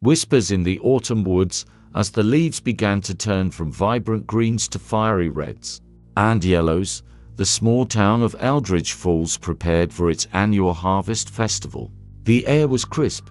Whispers in the autumn woods as the leaves began to turn from vibrant greens to fiery reds and yellows. The small town of Eldridge Falls prepared for its annual harvest festival. The air was crisp,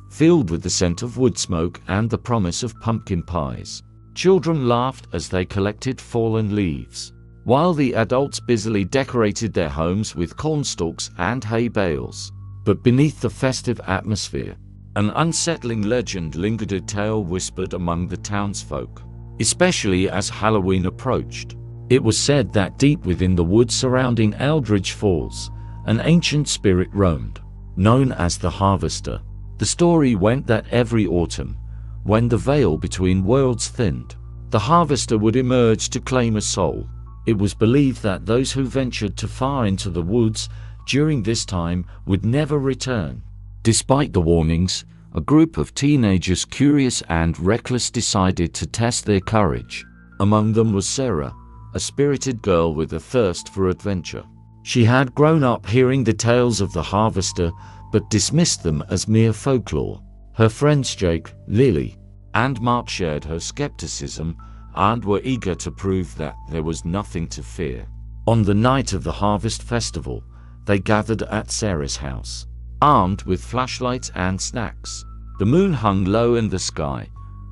filled with the scent of wood smoke and the promise of pumpkin pies. Children laughed as they collected fallen leaves, while the adults busily decorated their homes with cornstalks and hay bales. But beneath the festive atmosphere, an unsettling legend lingered, a tale whispered among the townsfolk, especially as Halloween approached. It was said that deep within the woods surrounding Eldridge Falls, an ancient spirit roamed, known as the Harvester. The story went that every autumn, when the veil between worlds thinned, the Harvester would emerge to claim a soul. It was believed that those who ventured too far into the woods during this time would never return. Despite the warnings, a group of teenagers, curious and reckless, decided to test their courage. Among them was Sarah, a spirited girl with a thirst for adventure. She had grown up hearing the tales of the Harvester, but dismissed them as mere folklore. Her friends Jake, Lily, and Mark shared her skepticism and were eager to prove that there was nothing to fear. On the night of the harvest festival, they gathered at Sarah's house, armed with flashlights and snacks. The moon hung low in the sky,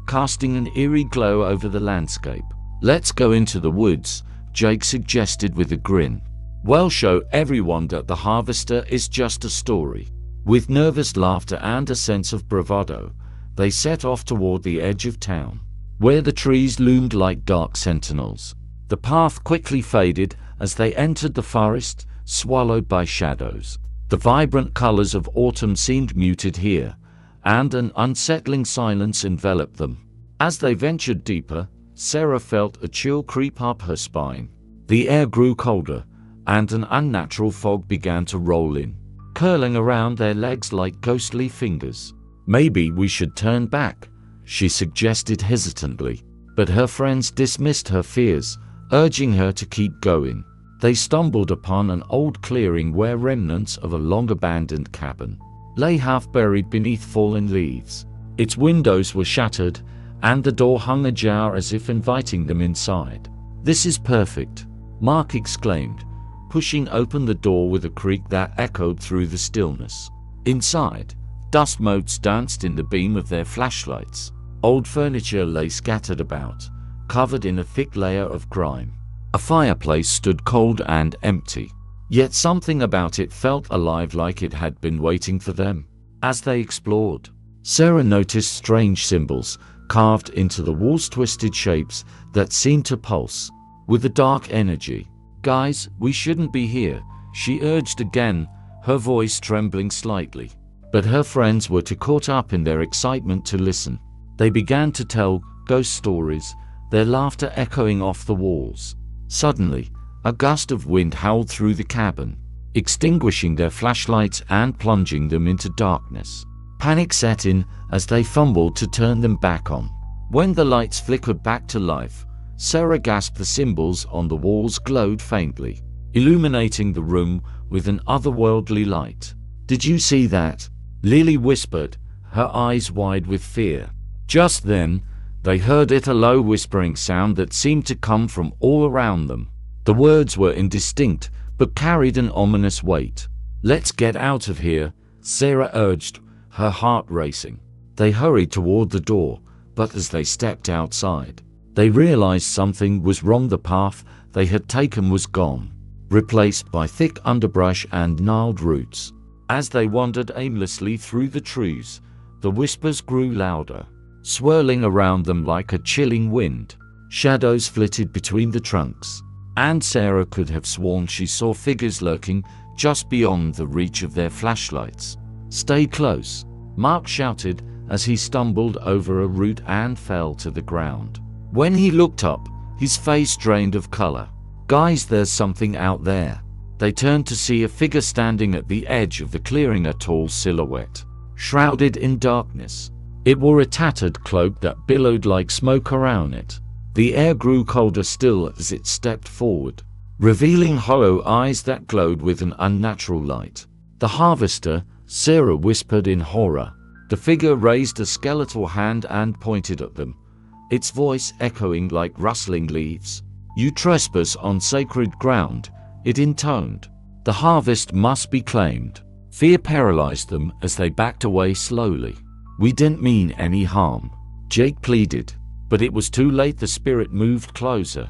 casting an eerie glow over the landscape. "Let's go into the woods," Jake suggested with a grin. "We'll show everyone that the Harvester is just a story." With nervous laughter and a sense of bravado, they set off toward the edge of town, where the trees loomed like dark sentinels. The path quickly faded as they entered the forest, swallowed by shadows. The vibrant colors of autumn seemed muted here, and an unsettling silence enveloped them. As they ventured deeper, Sarah felt a chill creep up her spine. The air grew colder, and an unnatural fog began to roll in, curling around their legs like ghostly fingers. "Maybe we should turn back," she suggested hesitantly, but her friends dismissed her fears, urging her to keep going. They stumbled upon an old clearing where remnants of a long-abandoned cabin lay half buried beneath fallen leaves. Its windows were shattered, and the door hung ajar as if inviting them inside. "This is perfect," Mark exclaimed, pushing open the door with a creak that echoed through the stillness. Inside, dust motes danced in the beam of their flashlights. Old furniture lay scattered about, covered in a thick layer of grime. A fireplace stood cold and empty, yet something about it felt alive, like it had been waiting for them. As they explored, Sarah noticed strange symbols carved into the walls, twisted shapes that seemed to pulse with a dark energy. "Guys, we shouldn't be here," she urged again, her voice trembling slightly. But her friends were too caught up in their excitement to listen. They began to tell ghost stories, their laughter echoing off the walls. Suddenly, a gust of wind howled through the cabin, extinguishing their flashlights and plunging them into darkness. Panic set in as they fumbled to turn them back on. When the lights flickered back to life, Sarah gasped. The symbols on the walls glowed faintly, illuminating the room with an otherworldly light. "Did you see that?" Lily whispered, her eyes wide with fear. Just then, they heard it, a low whispering sound that seemed to come from all around them. The words were indistinct, but carried an ominous weight. "Let's get out of here," Sarah urged, her heart racing. They hurried toward the door, but as they stepped outside, they realized something was wrong. The path they had taken was gone, replaced by thick underbrush and gnarled roots. As they wandered aimlessly through the trees, the whispers grew louder, swirling around them like a chilling wind. Shadows flitted between the trunks, and Sarah could have sworn she saw figures lurking just beyond the reach of their flashlights. "Stay close," Mark shouted as he stumbled over a root and fell to the ground. When he looked up, his face drained of color. "Guys, there's something out there." They turned to see a figure standing at the edge of the clearing, a tall silhouette, shrouded in darkness. It wore a tattered cloak that billowed like smoke around it. The air grew colder still as it stepped forward, revealing hollow eyes that glowed with an unnatural light. "The Harvester," Sarah whispered in horror. The figure raised a skeletal hand and pointed at them, its voice echoing like rustling leaves. "You trespass on sacred ground," it intoned. "The harvest must be claimed." Fear paralyzed them as they backed away slowly. "We didn't mean any harm," Jake pleaded. But it was too late. The spirit moved closer,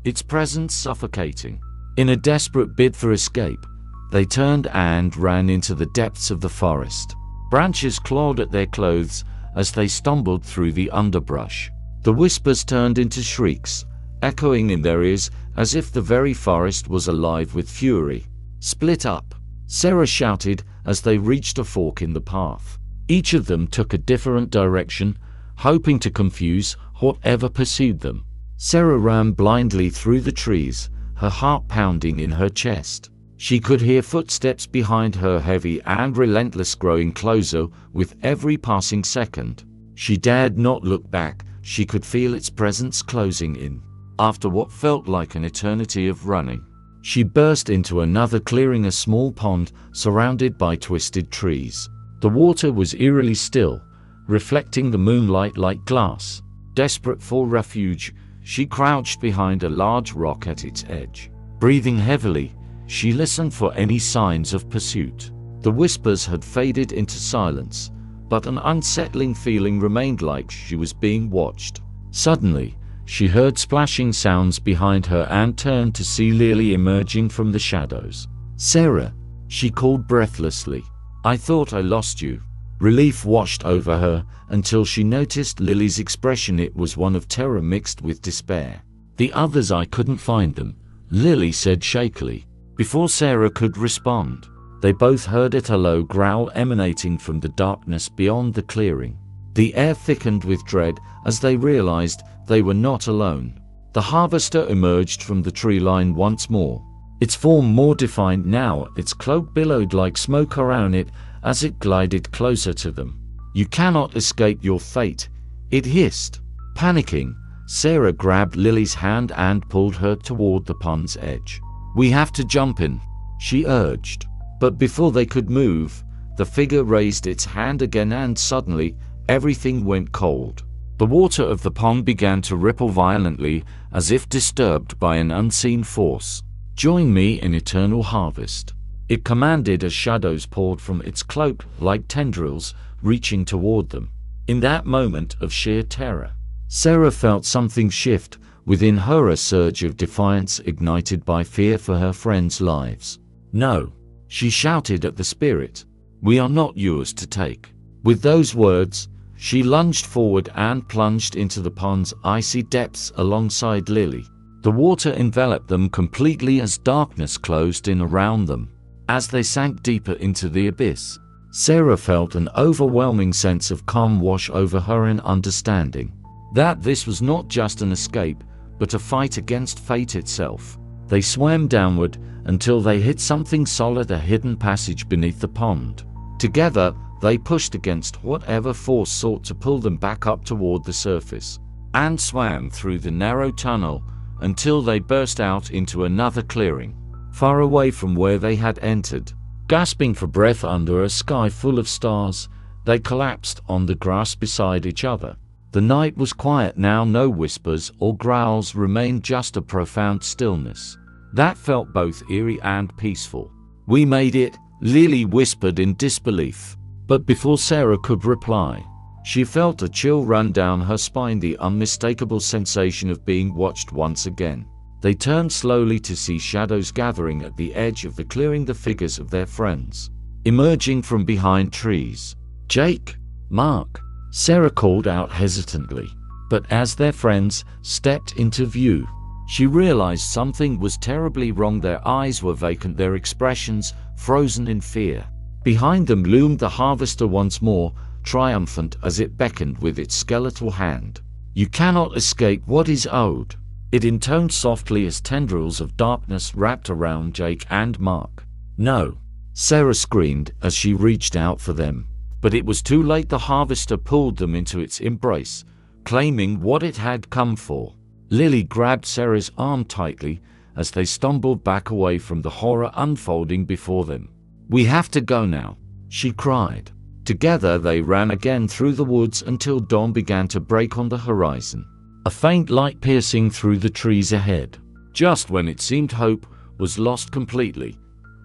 its presence suffocating. In a desperate bid for escape, they turned and ran into the depths of the forest. Branches clawed at their clothes as they stumbled through the underbrush. The whispers turned into shrieks, echoing in their ears as if the very forest was alive with fury. "Split up!" Sarah shouted as they reached a fork in the path. Each of them took a different direction, hoping to confuse whatever pursued them. Sarah ran blindly through the trees, her heart pounding in her chest. She could hear footsteps behind her, heavy and relentless, growing closer with every passing second. She dared not look back. She could feel its presence closing in. After what felt like an eternity of running, she burst into another clearing, a small pond surrounded by twisted trees. The water was eerily still, reflecting the moonlight like glass. Desperate for refuge, she crouched behind a large rock at its edge. Breathing heavily, she listened for any signs of pursuit. The whispers had faded into silence, but an unsettling feeling remained, like she was being watched. Suddenly, she heard splashing sounds behind her and turned to see Lily emerging from the shadows. "Sarah," she called breathlessly. "I thought I lost you." Relief washed over her until she noticed Lily's expression. It was one of terror mixed with despair. "The others, I couldn't find them," Lily said shakily. Before Sarah could respond, they both heard it, a low growl emanating from the darkness beyond the clearing. The air thickened with dread as they realized they were not alone. The harvester emerged from the tree line once more, its form more defined now. Its cloak billowed like smoke around it as it glided closer to them. "You cannot escape your fate," it hissed. Panicking, Sarah grabbed Lily's hand and pulled her toward the pond's edge. "We have to jump in," she urged. But before they could move, the figure raised its hand again, and suddenly everything went cold. The water of the pond began to ripple violently, as if disturbed by an unseen force. "Join me in eternal harvest," it commanded as shadows poured from its cloak like tendrils reaching toward them. In that moment of sheer terror, Sarah felt something shift within her, a surge of defiance ignited by fear for her friends' lives. "No," she shouted at the spirit. "We are not yours to take." With those words, she lunged forward and plunged into the pond's icy depths alongside Lily. The water enveloped them completely as darkness closed in around them. As they sank deeper into the abyss, Sarah felt an overwhelming sense of calm wash over her, and understanding that this was not just an escape, but a fight against fate itself. They swam downward until they hit something solid, a hidden passage beneath the pond. Together, they pushed against whatever force sought to pull them back up toward the surface, and swam through the narrow tunnel until they burst out into another clearing, far away from where they had entered. Gasping for breath under a sky full of stars, they collapsed on the grass beside each other. The night was quiet now. No whispers or growls remained, just a profound stillness that felt both eerie and peaceful. "We made it," Lily whispered in disbelief. But before Sarah could reply, she felt a chill run down her spine, the unmistakable sensation of being watched once again. They turned slowly to see shadows gathering at the edge of the clearing, the figures of their friends, emerging from behind trees. "Jake, Mark," Sarah called out hesitantly. But as their friends stepped into view, she realized something was terribly wrong. Their eyes were vacant, their expressions frozen in fear. Behind them loomed the harvester once more, triumphant as it beckoned with its skeletal hand. "You cannot escape what is owed," it intoned softly as tendrils of darkness wrapped around Jake and Mark. "No," Sarah screamed as she reached out for them. But it was too late. The harvester pulled them into its embrace, claiming what it had come for. Lily grabbed Sarah's arm tightly as they stumbled back away from the horror unfolding before them. "We have to go now," she cried. Together they ran again through the woods until dawn began to break on the horizon, a faint light piercing through the trees ahead. Just when it seemed hope was lost completely,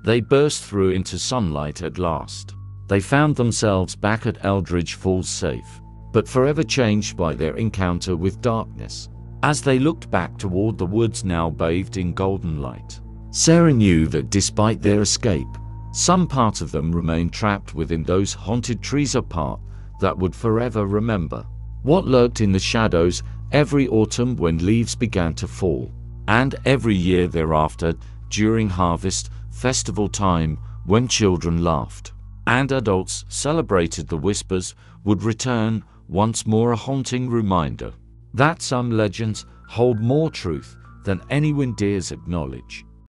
they burst through into sunlight at last. They found themselves back at Eldridge Falls safe, but forever changed by their encounter with darkness. As they looked back toward the woods now bathed in golden light, Sarah knew that despite their escape, some part of them remained trapped within those haunted trees, a part that would forever remember what lurked in the shadows every autumn when leaves began to fall, and every year thereafter during harvest festival time when children laughed and adults celebrated. The whispers would return once more, a haunting reminder that some legends hold more truth than anyone dares acknowledge.